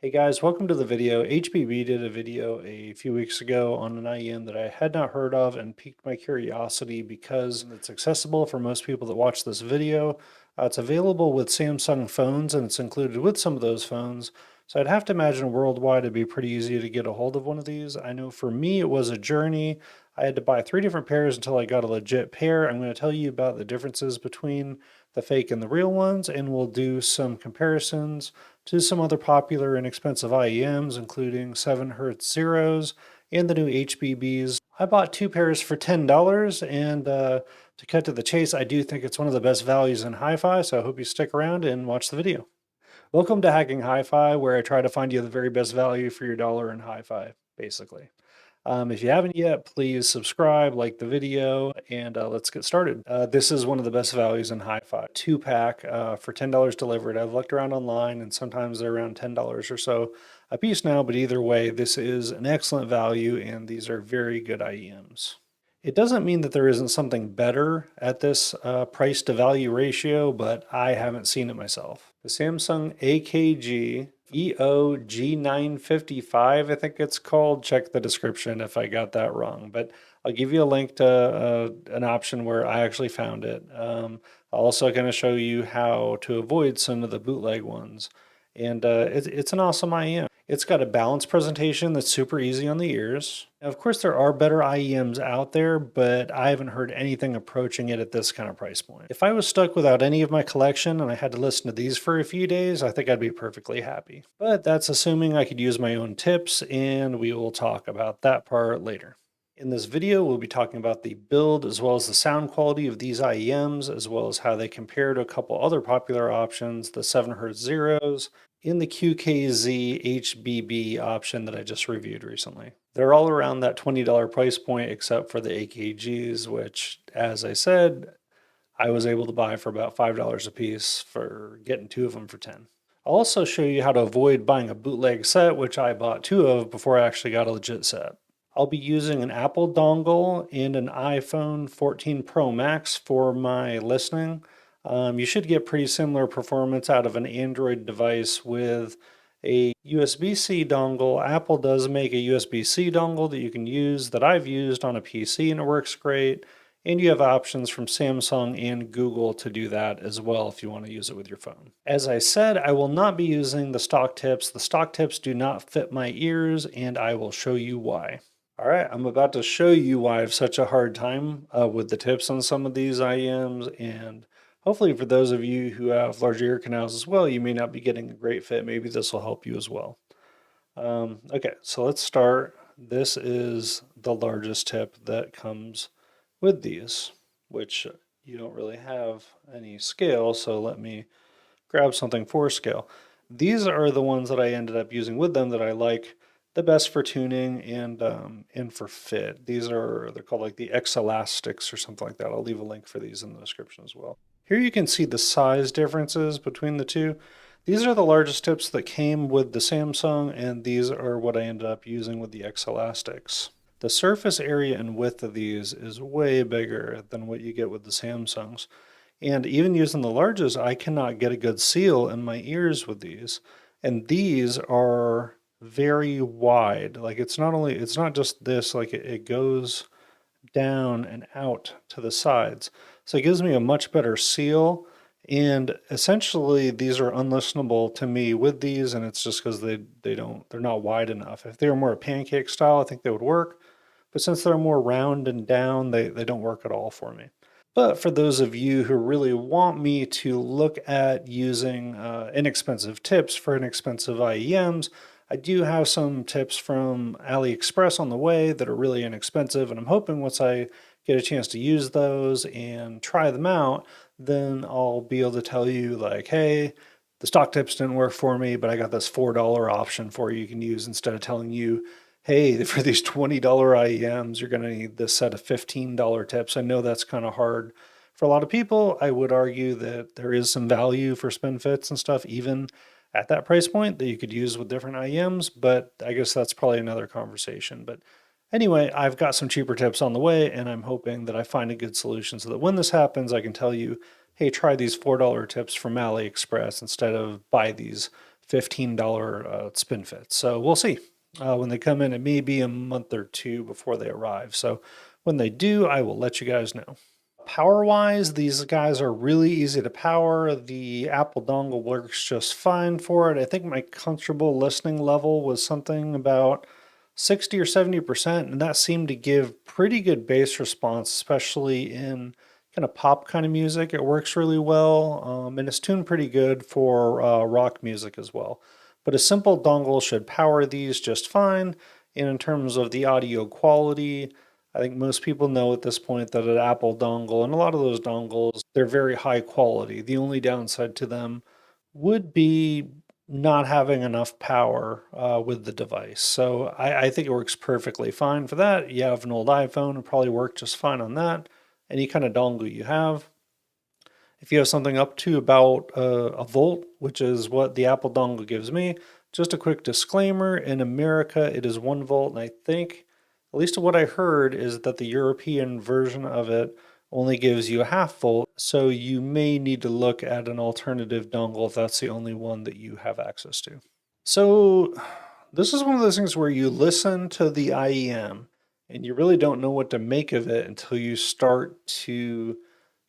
Hey guys, welcome to the video. HBB did a video a few weeks ago on an IEM that I had not heard of and piqued my curiosity because it's accessible for most people that watch this video. It's available with Samsung phones and it's included with some of those phones. So I'd have to imagine worldwide it'd be pretty easy to get a hold of one of these. I know for me it was a journey. I had to buy 3 different pairs until I got a legit pair. I'm going to tell you about the differences between the fake and the real ones, and we'll do some comparisons to some other popular and expensive IEMs, including 7Hz Zeros and the new HBBs. I bought 2 pairs for $10, and to cut to the chase, I do think it's one of the best values in Hi-Fi, so I hope you stick around and watch the video. Welcome to Hacking Hi-Fi, where I try to find you the very best value for your dollar in Hi-Fi, basically. If you haven't yet, please subscribe, like the video, and let's get started. This is one of the best values in Hi-Fi. 2-pack for $10 delivered. I've looked around online and sometimes they're around $10 or so a piece now, but either way, this is an excellent value and these are very good IEMs. It doesn't mean that there isn't something better at this price to value ratio, but I haven't seen it myself. The Samsung AKG EO-IG955, I think it's called. Check the description if I got that wrong, but I'll give you a link to an option where I actually found it. I'll also kind of show you how to avoid some of the bootleg ones. And it's an awesome IEM. It's got a balanced presentation that's super easy on the ears. Now, of course, there are better IEMs out there, but I haven't heard anything approaching it at this kind of price point. If I was stuck without any of my collection and I had to listen to these for a few days, I think I'd be perfectly happy. But that's assuming I could use my own tips, and we will talk about that part later. In this video, we'll be talking about the build as well as the sound quality of these IEMs, as well as how they compare to a couple other popular options, the 7Hz Zeros, in the QKZ HBB option that I just reviewed recently. They're all around that $20 price point except for the AKGs, which, as I said, I was able to buy for about $5 a piece for getting 2 of them for 10. I'll also show you how to avoid buying a bootleg set, which I bought 2 of before I actually got a legit set. I'll be using an Apple dongle and an iPhone 14 Pro Max for my listening. You should get pretty similar performance out of an Android device with a USB-C dongle. Apple does make a USB-C dongle that you can use that I've used on a PC and it works great. And you have options from Samsung and Google to do that as well if you want to use it with your phone. As I said, I will not be using the stock tips. The stock tips do not fit my ears, and I will show you why. All right, I'm about to show you why I have such a hard time with the tips on some of these IEMs, and hopefully for those of you who have large ear canals as well, you may not be getting a great fit. Maybe this will help you as well. Okay, so let's start. This is the largest tip that comes with these, which you don't really have any scale, so let me grab something for scale. These are the ones that I ended up using with them that I like the best for tuning and for fit. They're called like the X Elastics or something like that. I'll leave a link for these in the description as well. Here you can see the size differences between the two. These are the largest tips that came with the Samsung, and these are what I ended up using with the X Elastics. The surface area and width of these is way bigger than what you get with the Samsungs. And even using the largest, I cannot get a good seal in my ears with these. And these are very wide. Like it's not just this, like it goes down and out to the sides. So it gives me a much better seal. And essentially these are unlistenable to me with these, and it's just because they're not wide enough. If they were more pancake style, I think they would work. But since they're more round and down, they don't work at all for me. But for those of you who really want me to look at using inexpensive tips for inexpensive IEMs, I do have some tips from AliExpress on the way that are really inexpensive, and I'm hoping once I get a chance to use those and try them out, then I'll be able to tell you like, hey, the stock tips didn't work for me, but I got this $4 option for you can use instead of telling you, hey, for these $20 IEMs, you're going to need this set of $15 tips. I know that's kind of hard for a lot of people. I would argue that there is some value for spin fits and stuff, even at that price point that you could use with different IEMs, but I guess that's probably another conversation. But anyway, I've got some cheaper tips on the way, and I'm hoping that I find a good solution so that when this happens, I can tell you, hey, try these $4 tips from AliExpress instead of buy these $15 spin fit. So we'll see. When they come in, it may be a month or two before they arrive. So when they do, I will let you guys know. Power wise, these guys are really easy to power. The Apple dongle works just fine for it. I think my comfortable listening level was something about 60 or 70%, and that seemed to give pretty good bass response, especially in kind of pop kind of music. It works really well, and it's tuned pretty good for rock music as well. But a simple dongle should power these just fine. And in terms of the audio quality, I think most people know at this point that an Apple dongle, and a lot of those dongles, they're very high quality. The only downside to them would be not having enough power with the device. So I think it works perfectly fine for that. You have an old iPhone, it'll probably work just fine on that. Any kind of dongle you have. If you have something up to about a volt, which is what the Apple dongle gives me, just a quick disclaimer, in America it is 1 volt, and I think, at least what I heard, is that the European version of it only gives you a half volt, so you may need to look at an alternative dongle if that's the only one that you have access to. So this is one of those things where you listen to the IEM and you really don't know what to make of it until you start to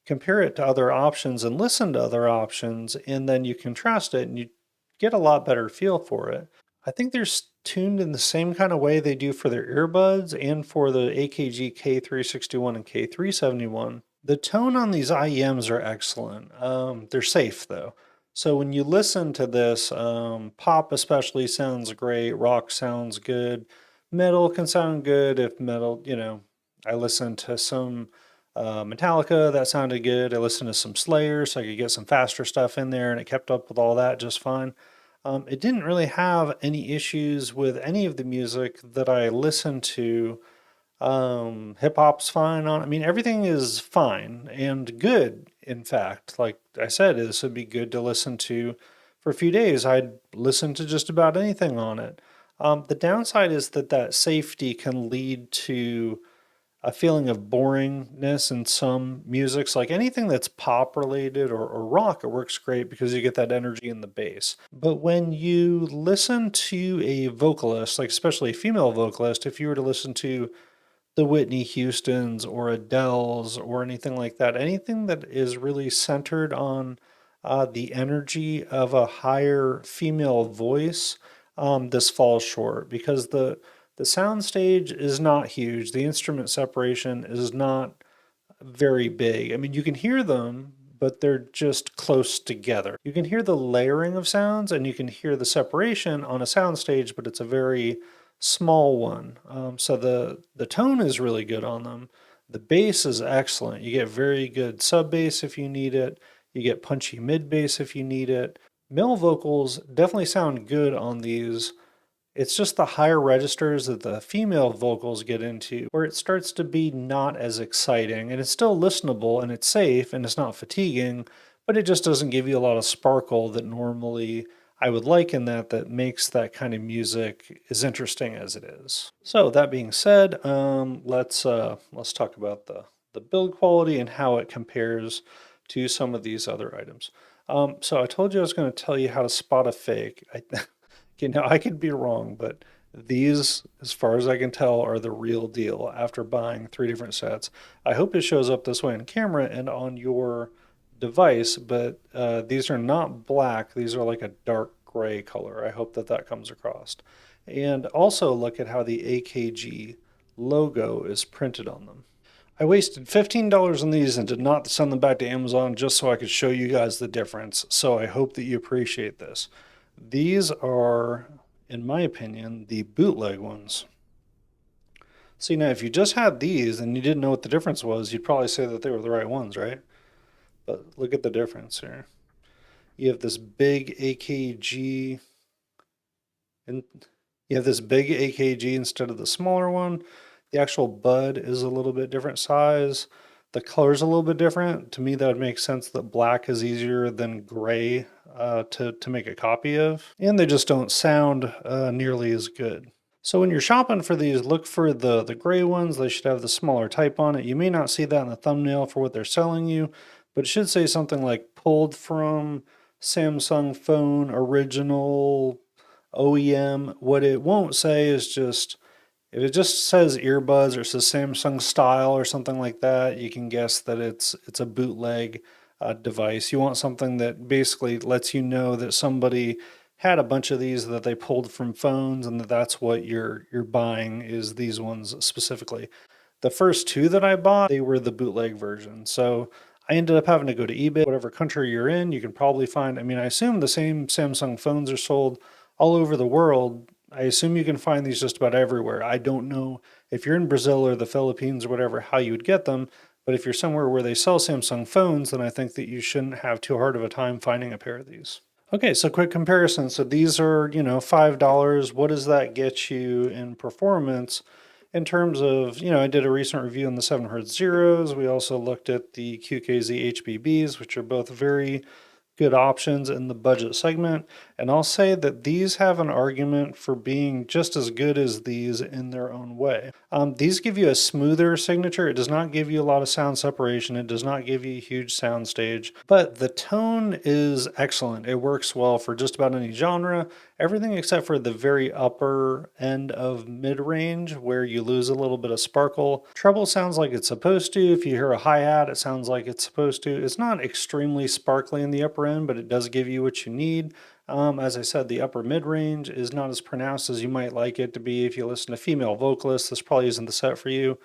compare it to other options and listen to other options, and then you contrast it and you get a lot better feel for it. I think they're tuned in the same kind of way they do for their earbuds and for the AKG K361 and K371. The tone on these IEMs are excellent. They're safe though. So when you listen to this, pop especially sounds great, rock sounds good, metal can sound good if metal, I listened to some Metallica, that sounded good. I listened to some Slayer, so I could get some faster stuff in there, and it kept up with all that just fine. It didn't really have any issues with any of the music that I listened to. Hip hop's fine on. I mean, everything is fine and good. In fact, like I said, this would be good to listen to for a few days. I'd listen to just about anything on it. The downside is that safety can lead to a feeling of boringness in some musics. Like anything that's pop related or rock, it works great because you get that energy in the bass. But when you listen to a vocalist, like especially a female vocalist, if you were to listen to the Whitney Houstons or Adele's or anything like that, anything that is really centered on the energy of a higher female voice, this falls short because the soundstage is not huge. The instrument separation is not very big. I mean, you can hear them, but they're just close together. You can hear the layering of sounds and you can hear the separation on a soundstage, but it's a very small one. So the tone is really good on them. The bass is excellent. You get very good sub bass if you need it. You get punchy mid bass if you need it. Male vocals definitely sound good on these. It's just the higher registers that the female vocals get into where it starts to be not as exciting, and it's still listenable and it's safe and it's not fatiguing, but it just doesn't give you a lot of sparkle that normally I would like in that makes that kind of music as interesting as it is. So that being said, let's talk about the build quality and how it compares to some of these other items. So I told you I was going to tell you how to spot a fake. I could be wrong, but these, as far as I can tell, are the real deal after buying 3 different sets. I hope it shows up this way on camera and on your device, but these are not black. These are like a dark gray color. I hope that comes across. And also look at how the AKG logo is printed on them. I wasted $15 on these and did not send them back to Amazon just so I could show you guys the difference. So I hope that you appreciate this. These are, in my opinion, the bootleg ones. See, now if you just had these and you didn't know what the difference was, you'd probably say that they were the right ones, right? But look at the difference here. You have this big AKG, and you have this big AKG instead of the smaller one. The actual bud is a little bit different size. The color's a little bit different. To me, that would make sense that black is easier than gray to make a copy of. And they just don't sound nearly as good. So when you're shopping for these, look for the gray ones. They should have the smaller type on it. You may not see that in the thumbnail for what they're selling you, but it should say something like pulled from Samsung phone original OEM. What it won't say is just, if it just says earbuds or says Samsung style or something like that, you can guess that it's a bootleg device. You want something that basically lets you know that somebody had a bunch of these that they pulled from phones, and that's what you're buying, is these ones specifically. The first two that I bought, they were the bootleg version. So I ended up having to go to eBay. Whatever country you're in, you can probably find, I mean, I assume the same Samsung phones are sold all over the world. I assume you can find these just about everywhere. I don't know if you're in Brazil or the Philippines or whatever, how you would get them. But if you're somewhere where they sell Samsung phones, then I think that you shouldn't have too hard of a time finding a pair of these. Okay, so quick comparison. So these are, $5. What does that get you in performance? In terms of, I did a recent review on the 7Hz Zeros. We also looked at the QKZ HBBs, which are both very good options in the budget segment. And I'll say that these have an argument for being just as good as these in their own way. These give you a smoother signature. It does not give you a lot of sound separation. It does not give you a huge sound stage, but the tone is excellent. It works well for just about any genre. Everything except for the very upper end of mid-range where you lose a little bit of sparkle. Treble sounds like it's supposed to. If you hear a hi-hat, it sounds like it's supposed to. It's not extremely sparkly in the upper end, but it does give you what you need. As I said, the upper mid-range is not as pronounced as you might like it to be. If you listen to female vocalists, this probably isn't the set for you.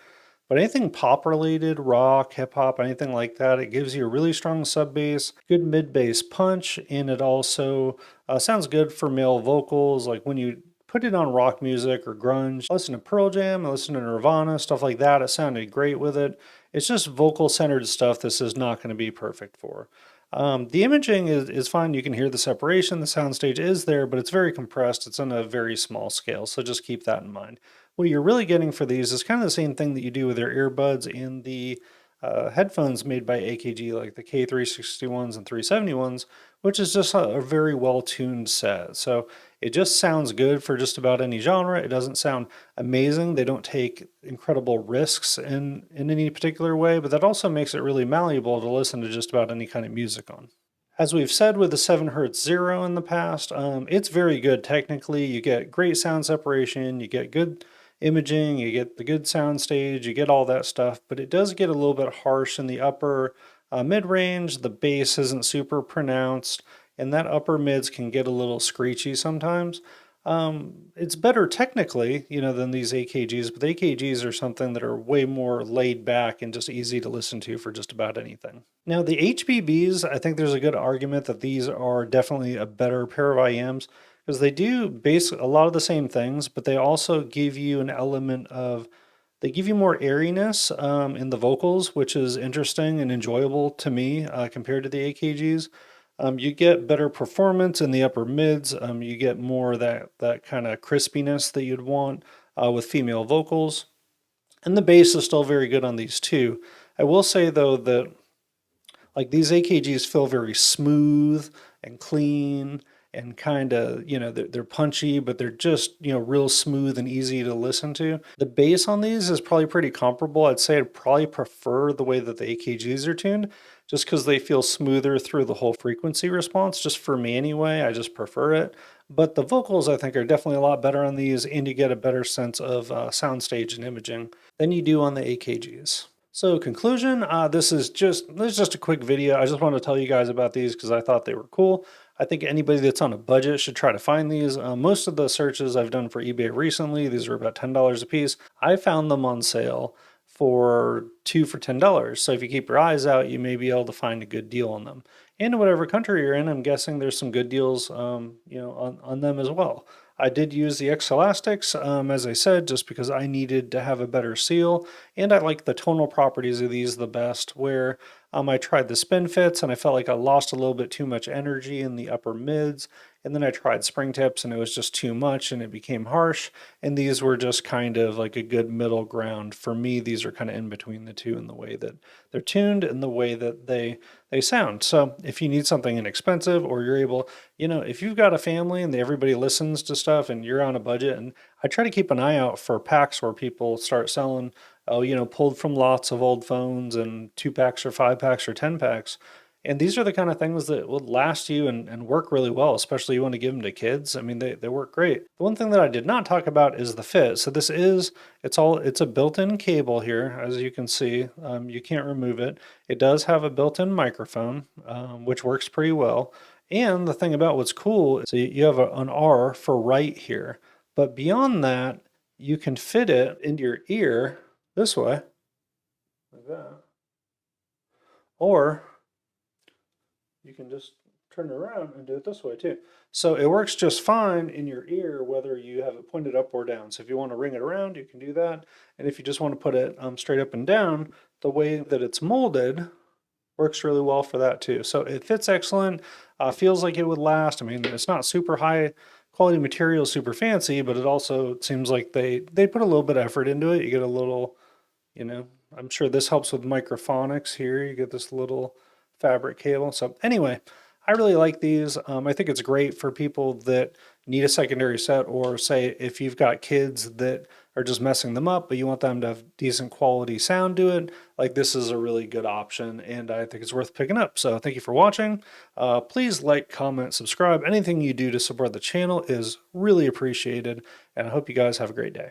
But anything pop related, rock, hip hop, anything like that, it gives you a really strong sub bass, good mid bass punch, and it also sounds good for male vocals. Like when you put it on rock music or grunge, I listen to Pearl Jam, I listen to Nirvana, stuff like that. It sounded great with it. It's just vocal centered stuff this is not going to be perfect for. The imaging is fine. You can hear the separation. The soundstage is there, but it's very compressed. It's on a very small scale, so just keep that in mind. What you're really getting for these is kind of the same thing that you do with your earbuds and the headphones made by AKG, like the K361s and 371s, which is just a very well-tuned set. So it just sounds good for just about any genre. It doesn't sound amazing. They don't take incredible risks in any particular way, but that also makes it really malleable to listen to just about any kind of music on. As we've said with the 7Hz Zero in the past, it's very good technically. You get great sound separation, you get good imaging, you get the good sound stage, you get all that stuff, but it does get a little bit harsh in the upper mid-range. The bass isn't super pronounced, and that upper mids can get a little screechy sometimes. It's better technically, than these AKGs, but the AKGs are something that are way more laid back and just easy to listen to for just about anything. Now, the HBBs, I think there's a good argument that these are definitely a better pair of IEMs because they do base a lot of the same things, but they also give you an element of, they give you more airiness in the vocals, which is interesting and enjoyable to me compared to the AKGs. You get better performance in the upper mids. You get more of that kind of crispiness that you'd want with female vocals. And the bass is still very good on these too. I will say though that like these AKGs feel very smooth and clean and kind of, they're punchy, but they're just, real smooth and easy to listen to. The bass on these is probably pretty comparable. I'd say I'd probably prefer the way that the AKGs are tuned just because they feel smoother through the whole frequency response. Just for me anyway, I just prefer it. But the vocals I think are definitely a lot better on these, and you get a better sense of soundstage and imaging than you do on the AKGs. So conclusion, this is just a quick video. I just wanted to tell you guys about these because I thought they were cool. I think anybody that's on a budget should try to find these. Most of the searches I've done for eBay recently, these were about $10 a piece. I found them on sale for 2 for $10. So if you keep your eyes out, you may be able to find a good deal on them. And in whatever country you're in, I'm guessing there's some good deals, on them as well. I did use the X-Elastics, as I said, just because I needed to have a better seal, and I like the tonal properties of these the best, where I tried the spin fits and I felt like I lost a little bit too much energy in the upper mids, and then I tried spring tips and it was just too much and it became harsh, and these were just kind of like a good middle ground. For me, these are kind of in between the two in the way that they're tuned and the way that they sound. So if you need something inexpensive, or you're able, if you've got a family and everybody listens to stuff and you're on a budget, and I try to keep an eye out for packs where people start selling, pulled from lots of old phones and 2 packs or 5 packs or 10 packs. And these are the kind of things that will last you and work really well, especially you want to give them to kids. I mean, they work great. The one thing that I did not talk about is the fit. So this is, it's a built-in cable here, as you can see. You can't remove it. It does have a built-in microphone, which works pretty well. And the thing about what's cool is you have an R for right here. But beyond that, you can fit it into your ear this way, like that. Or you can just turn it around and do it this way too. So it works just fine in your ear, whether you have it pointed up or down. So if you want to ring it around, you can do that. And if you just want to put it straight up and down, the way that it's molded works really well for that too. So it fits excellent, feels like it would last. I mean, it's not super high quality material, super fancy, but it also seems like they put a little bit of effort into it. You get a little, you know, I'm sure this helps with microphonics here. You get this little fabric cable. So anyway, I really like these. I think it's great for people that need a secondary set, or say if you've got kids that are just messing them up, but you want them to have decent quality sound to it. Like, this is a really good option, and I think it's worth picking up. So thank you for watching. Please like, comment, subscribe. Anything you do to support the channel is really appreciated, and I hope you guys have a great day.